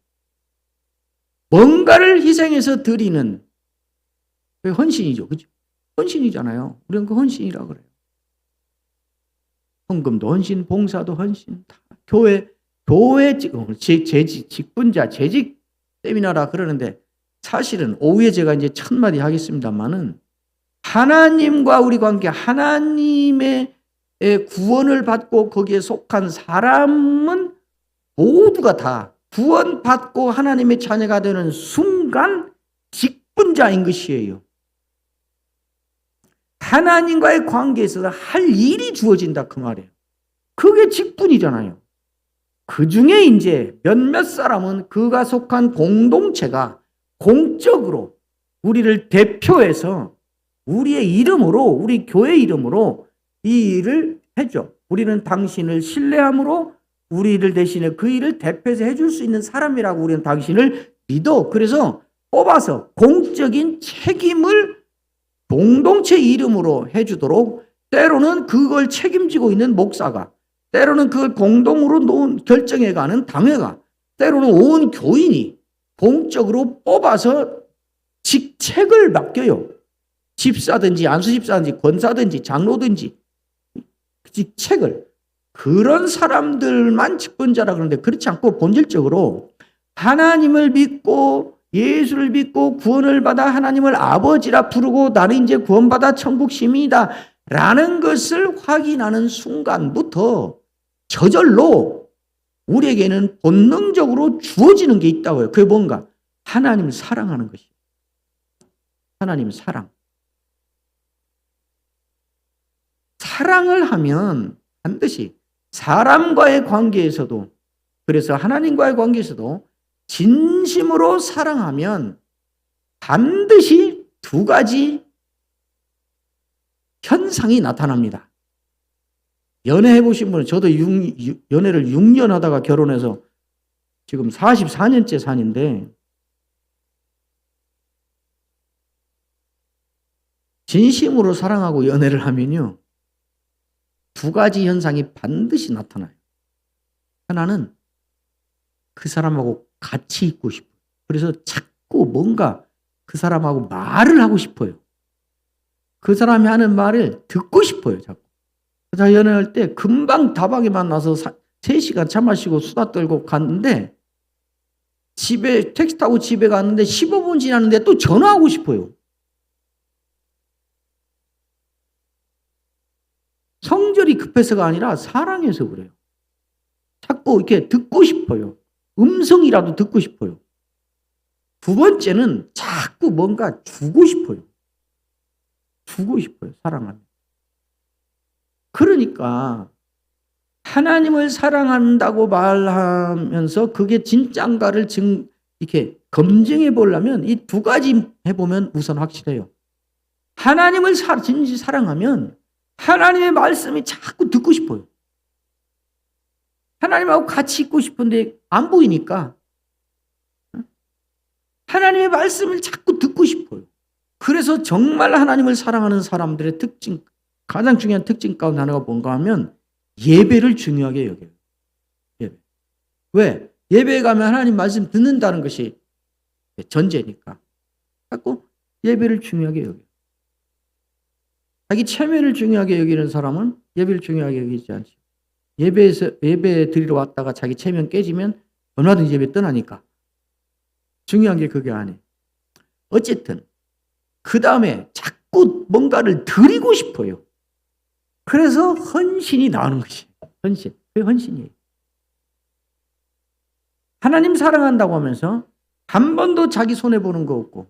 뭔가를 희생해서 드리는 그 헌신이죠. 그죠? 헌신이잖아요. 우리는 그 헌신이라고 그래요. 헌금도 헌신, 봉사도 헌신, 다 교회 직분자, 재직 세미나라 그러는데 사실은 오후에 제가 이제 첫 마디 하겠습니다만은 하나님과 우리 관계, 하나님의 구원을 받고 거기에 속한 사람은 모두가 다 구원받고 하나님의 자녀가 되는 순간 직분자인 것이에요. 하나님과의 관계에서 할 일이 주어진다 그 말이에요. 그게 직분이잖아요. 그 중에 이제 몇몇 사람은 그가 속한 공동체가 공적으로 우리를 대표해서 우리의 이름으로, 우리 교회 이름으로 이 일을 해줘. 우리는 당신을 신뢰함으로 우리를 대신에 그 일을 대표해서 해줄 수 있는 사람이라고 우리는 당신을 믿어. 그래서 뽑아서 공적인 책임을 공동체 이름으로 해주도록 때로는 그걸 책임지고 있는 목사가, 때로는 그걸 공동으로 결정해가는 당회가, 때로는 온 교인이 공적으로 뽑아서 직책을 맡겨요. 집사든지 안수집사든지 권사든지 장로든지 직책을. 그런 사람들만 직분자라 그러는데 그렇지 않고 본질적으로 하나님을 믿고 예수를 믿고 구원을 받아 하나님을 아버지라 부르고 나는 이제 구원받아 천국 시민이다 라는 것을 확인하는 순간부터 저절로 우리에게는 본능적으로 주어지는 게 있다고요. 그게 뭔가? 하나님을 사랑하는 것이에요. 하나님 사랑. 사랑을 하면 반드시 사람과의 관계에서도, 그래서 하나님과의 관계에서도 진심으로 사랑하면 반드시 두 가지 현상이 나타납니다. 연애해 보신 분은, 저도 연애를 6년 하다가 결혼해서 지금 44년째 산인데 진심으로 사랑하고 연애를 하면요 두 가지 현상이 반드시 나타나요. 하나는 그 사람하고 같이 있고 싶어요. 그래서 자꾸 뭔가 그 사람하고 말을 하고 싶어요. 그 사람이 하는 말을 듣고 싶어요. 자꾸. 그래서 연애할 때 금방 다방에 만나서 3시간 차 마시고 수다 떨고 갔는데 집에 택시 타고 집에 갔는데 15분 지났는데 또 전화하고 싶어요. 성질이 급해서가 아니라 사랑해서 그래요. 자꾸 이렇게 듣고 싶어요. 음성이라도 듣고 싶어요. 두 번째는 자꾸 뭔가 주고 싶어요. 주고 싶어요. 사랑하면. 그러니까 하나님을 사랑한다고 말하면서 그게 진짠가를 이렇게 검증해 보려면 이 두 가지 해보면 우선 확실해요. 하나님을 진짜 사랑하면 하나님의 말씀이 자꾸 듣고 싶어요. 하나님하고 같이 있고 싶은데 안 보이니까 하나님의 말씀을 자꾸 듣고 싶어요. 그래서 정말 하나님을 사랑하는 사람들의 특징, 가장 중요한 특징 가운데 하나가 뭔가 하면 예배를 중요하게 여겨요. 예배. 왜? 예배에 가면 하나님 말씀 듣는다는 것이 전제니까. 자꾸 예배를 중요하게 여겨요. 자기 체면을 중요하게 여기는 사람은 예배를 중요하게 여기지 않죠. 예배 드리러 왔다가 자기 체면 깨지면 얼마든지 예배 떠나니까. 중요한 게 그게 아니에요. 어쨌든 그 다음에 자꾸 뭔가를 드리고 싶어요. 그래서 헌신이 나오는 것이에요. 헌신. 그게 헌신이에요. 하나님 사랑한다고 하면서 한 번도 자기 손해보는 거 없고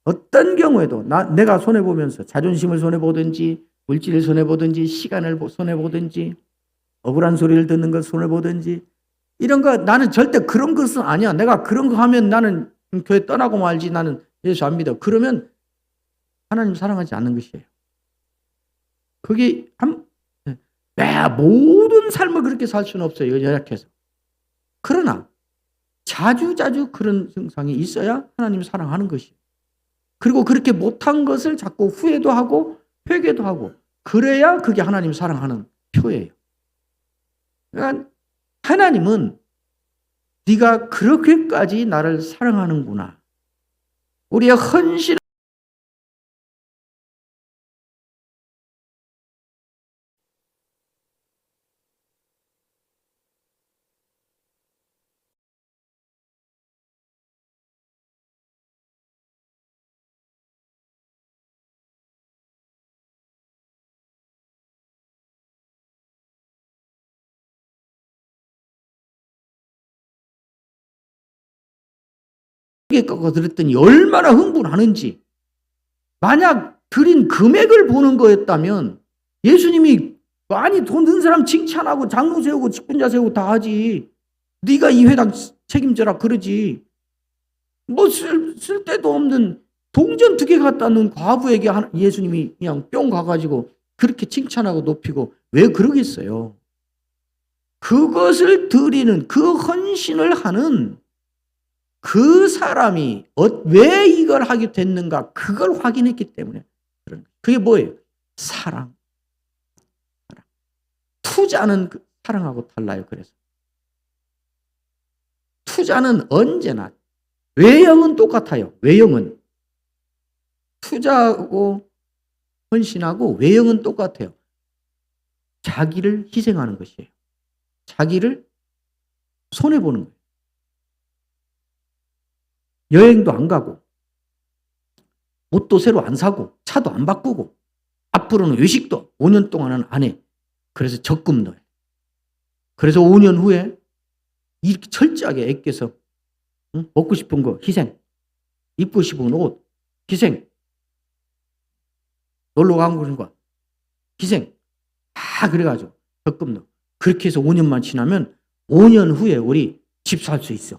어떤 경우에도 내가 손해보면서 자존심을 손해보든지 물질을 손해보든지 시간을 손해보든지 억울한 소리를 듣는 걸 손해보든지 이런 거 나는 절대 그런 것은 아니야. 내가 그런 거 하면 나는 교회 떠나고 말지 나는 예수 안 믿어. 그러면 하나님 사랑하지 않는 것이에요. 그게 모든 삶을 그렇게 살 수는 없어요. 연약해서. 그러나 자주자주 그런 증상이 있어야 하나님 사랑하는 것이에요. 그리고 그렇게 못한 것을 자꾸 후회도 하고 회개도 하고 그래야 그게 하나님 사랑하는 표예요. 그러니까 하나님은 네가 그렇게까지 나를 사랑하는구나. 우리의 헌신 깎아 드렸더니 얼마나 흥분하는지. 만약 드린 금액을 보는 거였다면 예수님이 많이 돈 든 사람 칭찬하고 장로 세우고 직분자 세우고 다 하지. 네가 이 회당 책임져라 그러지. 뭐 쓸데도 없는 동전 2개 갖다 놓은 과부에게 예수님이 그냥 뿅 가가지고 그렇게 칭찬하고 높이고 왜 그러겠어요. 그것을 드리는 그 헌신을 하는 그 사람이 왜 이걸 하게 됐는가 그걸 확인했기 때문에 그런 거예요. 그게 뭐예요? 사랑. 투자는 사랑하고 달라요. 그래서 투자는 언제나 외형은 똑같아요. 외형은 투자하고 헌신하고 외형은 똑같아요. 자기를 희생하는 것이에요. 자기를 손해보는 거예요. 여행도 안 가고 옷도 새로 안 사고 차도 안 바꾸고 앞으로는 외식도 5년 동안은 안 해. 그래서 적금 넣어요. 그래서 5년 후에 이렇게 철저하게 애껴서 먹고 싶은 거 희생, 입고 싶은 옷 희생, 놀러 가고 싶은 거 희생 다 그래가지고 적금 넣어. 그렇게 해서 5년만 지나면 5년 후에 우리 집 살 수 있어.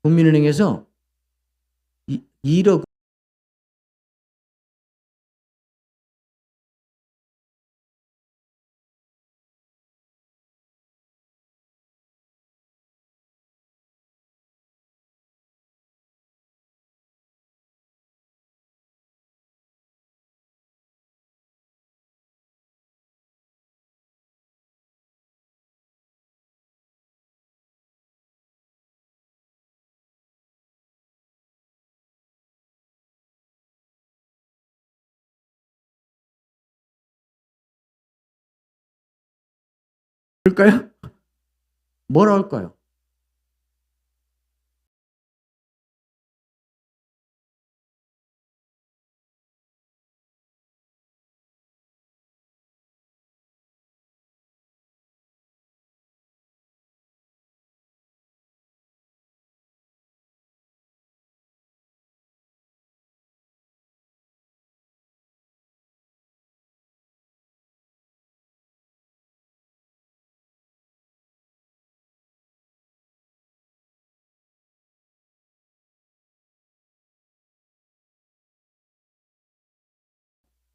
국민은행에서 1억 그럴까요? 뭐라 할까요?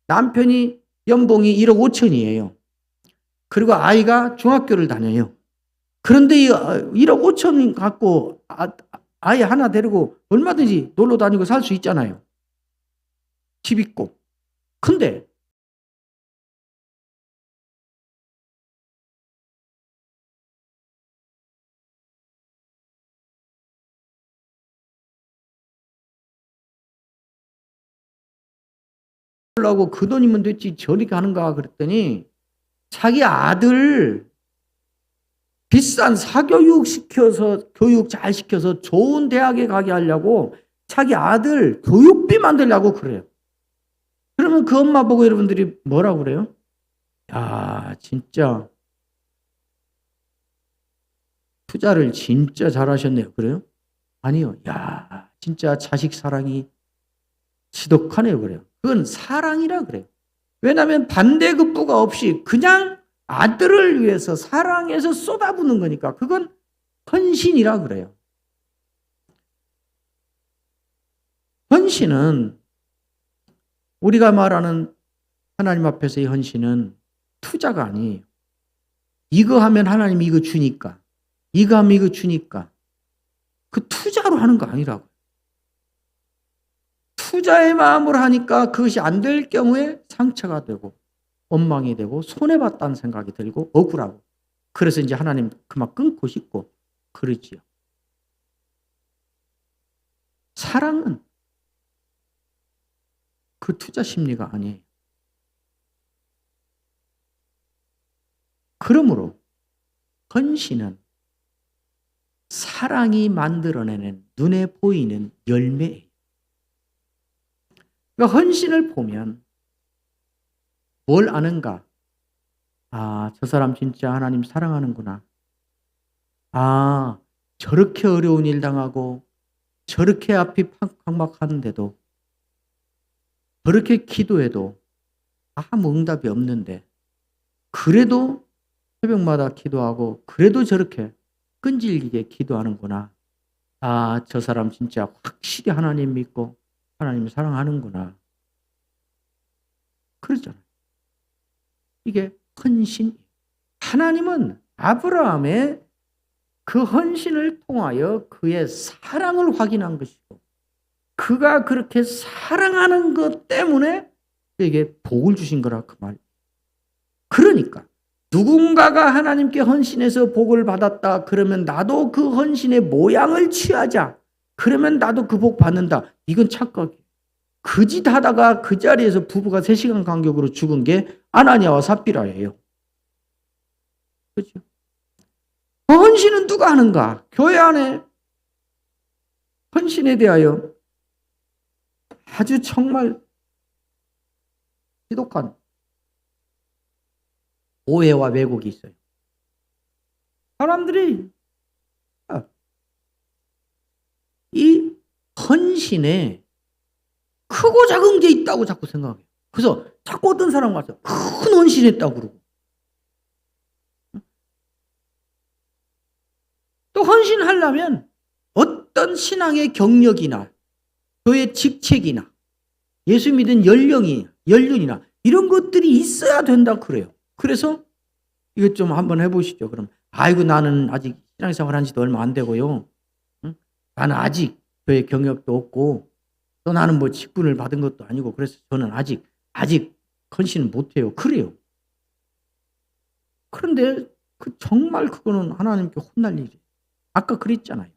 남편이 연봉이 1억 5천이에요. 그리고 아이가 중학교를 다녀요. 그런데 이 1억 5천 갖고 아이 하나 데리고 얼마든지 놀러 다니고 살 수 있잖아요. 집 있고. 근데 하려고 그 돈이면 됐지 저렇게 하는가 그랬더니 자기 아들 비싼 사교육 시켜서 교육 잘 시켜서 좋은 대학에 가게 하려고 자기 아들 교육비 만들려고 그래요. 그러면 그 엄마 보고 여러분들이 뭐라고 그래요? 야, 진짜 투자를 진짜 잘하셨네요. 그래요? 아니요. 야, 진짜 자식 사랑이 지독하네요. 그래요. 그건 사랑이라 그래요. 왜냐하면 반대급부가 없이 그냥 아들을 위해서 사랑해서 쏟아붓는 거니까 그건 헌신이라 그래요. 헌신은 우리가 말하는 하나님 앞에서의 헌신은 투자가 아니에요. 이거 하면 하나님이 이거 주니까, 이거 하면 이거 주니까 그 투자로 하는 거 아니라고. 투자의 마음으로 하니까 그것이 안 될 경우에 상처가 되고 원망이 되고 손해봤다는 생각이 들고 억울하고 그래서 이제 하나님 그만 끊고 싶고 그러지요. 사랑은 그 투자 심리가 아니에요. 그러므로 헌신은 사랑이 만들어내는 눈에 보이는 열매예요. 그러니까 헌신을 보면 뭘 아는가? 아, 저 사람 진짜 하나님 사랑하는구나. 아, 저렇게 어려운 일 당하고 저렇게 앞이 팍팍하는데도 저렇게 기도해도 아무 응답이 없는데 그래도 새벽마다 기도하고 그래도 저렇게 끈질기게 기도하는구나. 아, 저 사람 진짜 확실히 하나님 믿고 하나님 사랑하는구나. 그러잖아요. 이게 헌신. 하나님은 아브라함의 그 헌신을 통하여 그의 사랑을 확인한 것이고 그가 그렇게 사랑하는 것 때문에 그에게 복을 주신 거라 그 말. 그러니까 누군가가 하나님께 헌신해서 복을 받았다. 그러면 나도 그 헌신의 모양을 취하자. 그러면 나도 그 복 받는다. 이건 착각이에요. 그 짓 하다가 그 자리에서 부부가 3시간 간격으로 죽은 게 아나니아와 삽비라예요. 그렇죠? 그 헌신은 누가 하는가? 교회 안에 헌신에 대하여 아주 정말 지독한 오해와 왜곡이 있어요. 사람들이 이 헌신에 크고 작은 게 있다고 자꾸 생각해요. 그래서 자꾸 어떤 사람 와서 큰 헌신했다고 그러고 또 헌신하려면 어떤 신앙의 경력이나 교회 직책이나 예수 믿은 연륜이나 이런 것들이 있어야 된다 그래요. 그래서 이것 좀 한번 해보시죠. 그럼 아이고 나는 아직 신앙생활 한 지도 얼마 안 되고요. 응? 나는 아직 교회 경력도 없고 또 나는 뭐 직분을 받은 것도 아니고 그래서 저는 아직 헌신을 못해요. 그래요. 그런데 정말 그거는 하나님께 혼날 일이에요. 아까 그랬잖아요.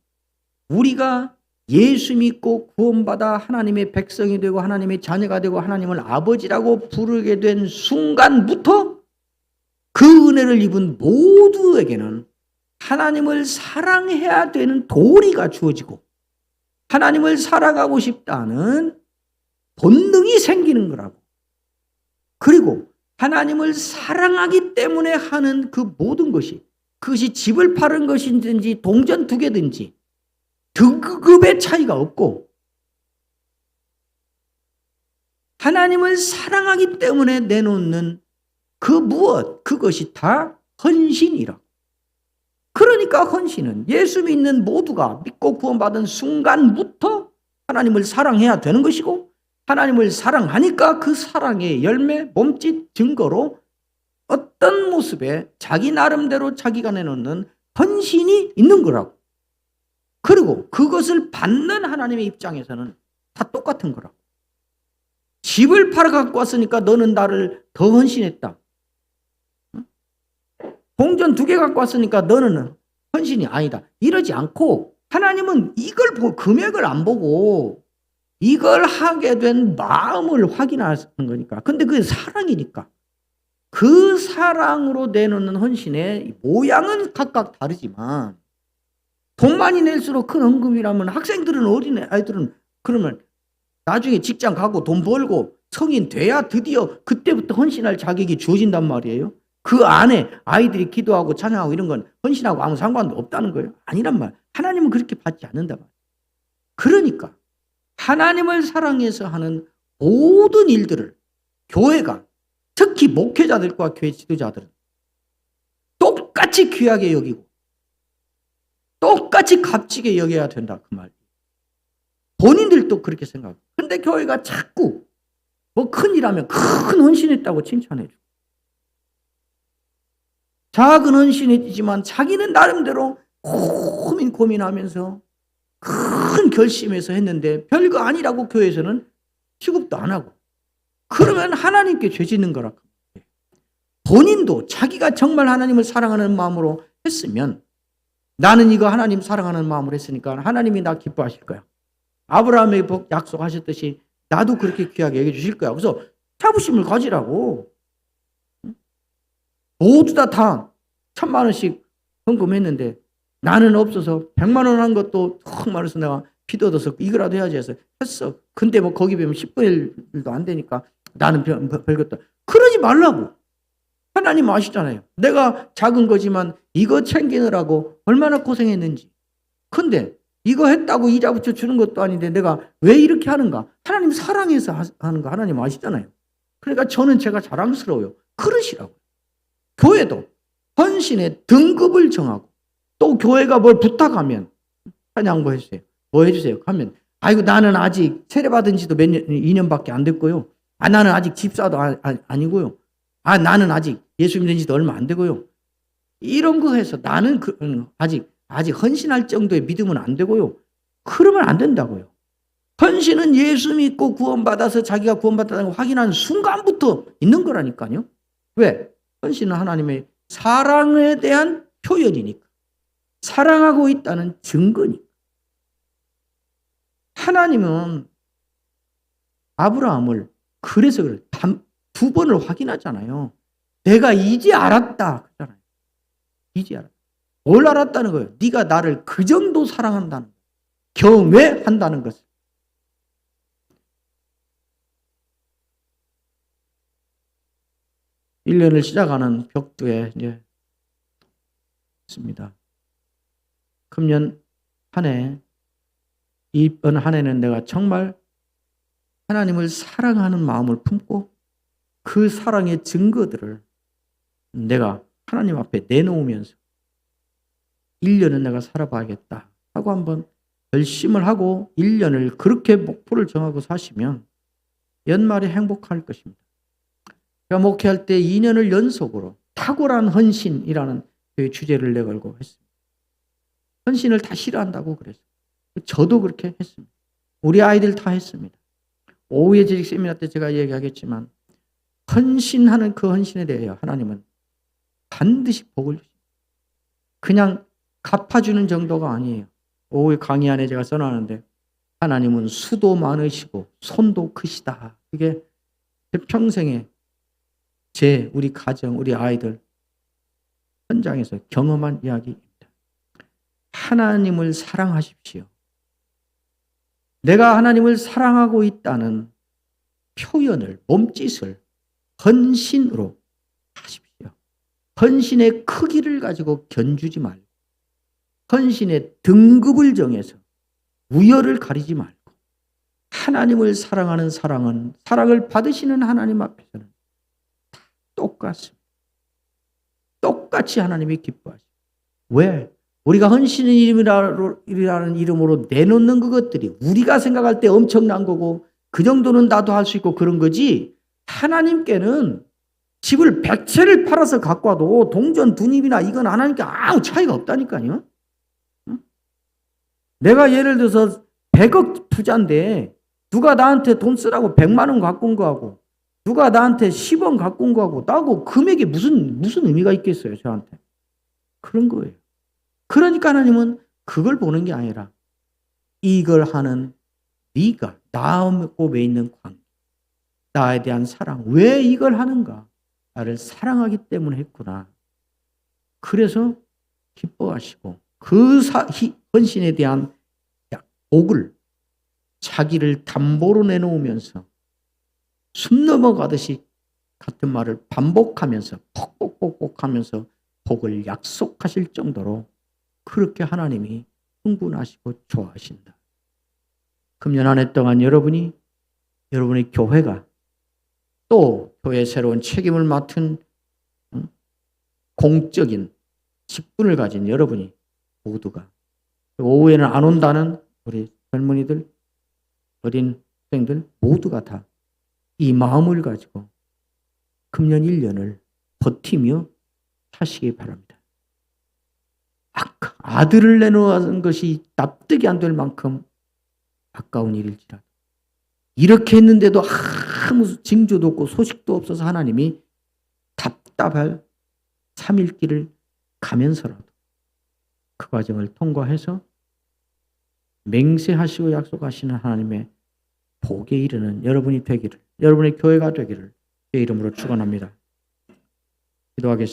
우리가 예수 믿고 구원받아 하나님의 백성이 되고 하나님의 자녀가 되고 하나님을 아버지라고 부르게 된 순간부터 그 은혜를 입은 모두에게는 하나님을 사랑해야 되는 도리가 주어지고 하나님을 살아가고 싶다는 본능이 생기는 거라고. 그리고 하나님을 사랑하기 때문에 하는 그 모든 것이 그것이 집을 파는 것이든지 동전 2개든지 등급의 차이가 없고 하나님을 사랑하기 때문에 내놓는 그 무엇 그것이 다 헌신이라. 그러니까 헌신은 예수 믿는 모두가 믿고 구원받은 순간부터 하나님을 사랑해야 되는 것이고 하나님을 사랑하니까 그 사랑의 열매, 몸짓, 증거로 어떤 모습에 자기 나름대로 자기가 내놓는 헌신이 있는 거라고. 그리고 그것을 받는 하나님의 입장에서는 다 똑같은 거라고. 집을 팔아 갖고 왔으니까 너는 나를 더 헌신했다. 동전 2개 갖고 왔으니까 너는 헌신이 아니다. 이러지 않고 하나님은 이걸 보고 금액을 안 보고 이걸 하게 된 마음을 확인하는 거니까. 근데 그게 사랑이니까. 그 사랑으로 내놓는 헌신의 모양은 각각 다르지만 돈 많이 낼수록 큰 헌금이라면 학생들은 어린 아이들은 그러면 나중에 직장 가고 돈 벌고 성인 돼야 드디어 그때부터 헌신할 자격이 주어진단 말이에요. 그 안에 아이들이 기도하고 찬양하고 이런 건 헌신하고 아무 상관도 없다는 거예요. 아니란 말. 하나님은 그렇게 받지 않는단 말이에요. 그러니까 하나님을 사랑해서 하는 모든 일들을 교회가 특히 목회자들과 교회 지도자들은 똑같이 귀하게 여기고 똑같이 값지게 여겨야 된다 그 말. 본인들도 그렇게 생각해요. 근데 교회가 자꾸 뭐 큰일하면 큰 헌신했다고 칭찬해줘. 작은 헌신이지만 자기는 나름대로 고민하면서 큰 결심해서 했는데 별거 아니라고 교회에서는 취급도 안 하고. 그러면 하나님께 죄 짓는 거라. 본인도 자기가 정말 하나님을 사랑하는 마음으로 했으면 나는 이거 하나님 사랑하는 마음으로 했으니까 하나님이 나 기뻐하실 거야. 아브라함의 복 약속하셨듯이 나도 그렇게 귀하게 여겨주실 거야. 그래서 자부심을 가지라고. 모두 다 1,000만 원씩 헌금했는데 나는 없어서 100만 원 한 것도 턱 말해서 내가 피 뜯어서 이거라도 해야지 해서 했어. 근데 뭐 거기 보면 10분의 1도 안 되니까 나는 별것도. 그러지 말라고. 하나님 아시잖아요. 내가 작은 거지만 이거 챙기느라고 얼마나 고생했는지. 근데 이거 했다고 이자 붙여 주는 것도 아닌데 내가 왜 이렇게 하는가? 하나님 사랑해서 하는 거 하나님 아시잖아요. 그러니까 저는 제가 자랑스러워요. 그러시라고. 교회도 헌신의 등급을 정하고 또 교회가 뭘 부탁하면 찬양 뭐 해주세요. 뭐 해주세요. 하면 아이고 나는 아직 세례받은 지도 몇 년, 2년밖에 안 됐고요. 나는 아직 집사도 아니고요. 나는 아직 예수 믿은 지도 얼마 안 되고요. 이런 거 해서 나는 아직 헌신할 정도의 믿음은 안 되고요. 그러면 안 된다고요. 헌신은 예수 믿고 구원받아서 자기가 구원받았다는 걸 확인하는 순간부터 있는 거라니까요. 왜? 헌신은 하나님의 사랑에 대한 표현이니까. 사랑하고 있다는 증거니까. 하나님은 아브라함을 그래서 그래. 2번을 확인하잖아요. 내가 이제 알았다. 그러잖아요. 이제 알았다. 뭘 알았다는 거예요? 네가 나를 그 정도 사랑한다는 거예요. 경외한다는 것을. 일 년을 시작하는 벽두에 이제 있습니다. 금년 한 해, 이번 한 해는 내가 정말 하나님을 사랑하는 마음을 품고 그 사랑의 증거들을 내가 하나님 앞에 내놓으면서 1년은 내가 살아봐야겠다 하고 한번 결심을 하고 1년을 그렇게 목표를 정하고 사시면 연말에 행복할 것입니다. 제가 목회할 때 2년을 연속으로 탁월한 헌신이라는 그 주제를 내걸고 했습니다. 헌신을 다 싫어한다고 그랬어요. 저도 그렇게 했습니다. 우리 아이들 다 했습니다. 오후에 재직 세미나 때 제가 얘기하겠지만 헌신하는 그 헌신에 대해 하나님은 반드시 복을 주십니다. 그냥 갚아주는 정도가 아니에요. 오후에 강의 안에 제가 써놨는데 하나님은 수도 많으시고 손도 크시다. 그게 제 평생에 우리 가정, 우리 아이들 현장에서 경험한 이야기입니다. 하나님을 사랑하십시오. 내가 하나님을 사랑하고 있다는 표현을, 몸짓을 헌신으로 하십시오. 헌신의 크기를 가지고 견주지 말고 헌신의 등급을 정해서 우열을 가리지 말고 하나님을 사랑하는 사랑은 사랑을 받으시는 하나님 앞에서는 다 똑같습니다. 똑같이 하나님이 기뻐하십니다. 왜? 우리가 헌신이라는 이름으로 내놓는 그것들이 우리가 생각할 때 엄청난 거고 그 정도는 나도 할 수 있고 그런 거지. 하나님께는 집을 100채를 팔아서 갖고 와도 동전 두 입이나 이건 하나님께 아무 차이가 없다니까요. 내가 예를 들어서 100억 투자인데 누가 나한테 돈 쓰라고 100만 원 갖고 온 거하고 누가 나한테 10원 갖고 온 거하고 나하고 금액이 무슨 의미가 있겠어요, 저한테. 그런 거예요. 그러니까 하나님은 그걸 보는 게 아니라 이걸 하는 네가 나하고 맺는 관계, 나에 대한 사랑, 왜 이걸 하는가? 나를 사랑하기 때문에 했구나. 그래서 기뻐하시고 그 헌신에 대한 복을 자기를 담보로 내놓으면서 숨 넘어가듯이 같은 말을 반복하면서 퍽퍽퍽퍽하면서 복을 약속하실 정도로 그렇게 하나님이 흥분하시고 좋아하신다. 금년 한 해 동안 여러분의 교회가 또 교회 새로운 책임을 맡은 공적인 직분을 가진 여러분이 모두가 오후에는 안 온다는 우리 젊은이들, 어린 학생들 모두가 다 이 마음을 가지고 금년 1년을 버티며 사시기 바랍니다. 아들을 내놓은 것이 납득이 안 될 만큼 아까운 일일지라도 이렇게 했는데도 아무 징조도 없고 소식도 없어서 하나님이 답답할 3일길을 가면서라도 그 과정을 통과해서 맹세하시고 약속하시는 하나님의 복에 이르는 여러분이 되기를, 여러분의 교회가 되기를 제 이름으로 축원합니다. 기도하겠습니다.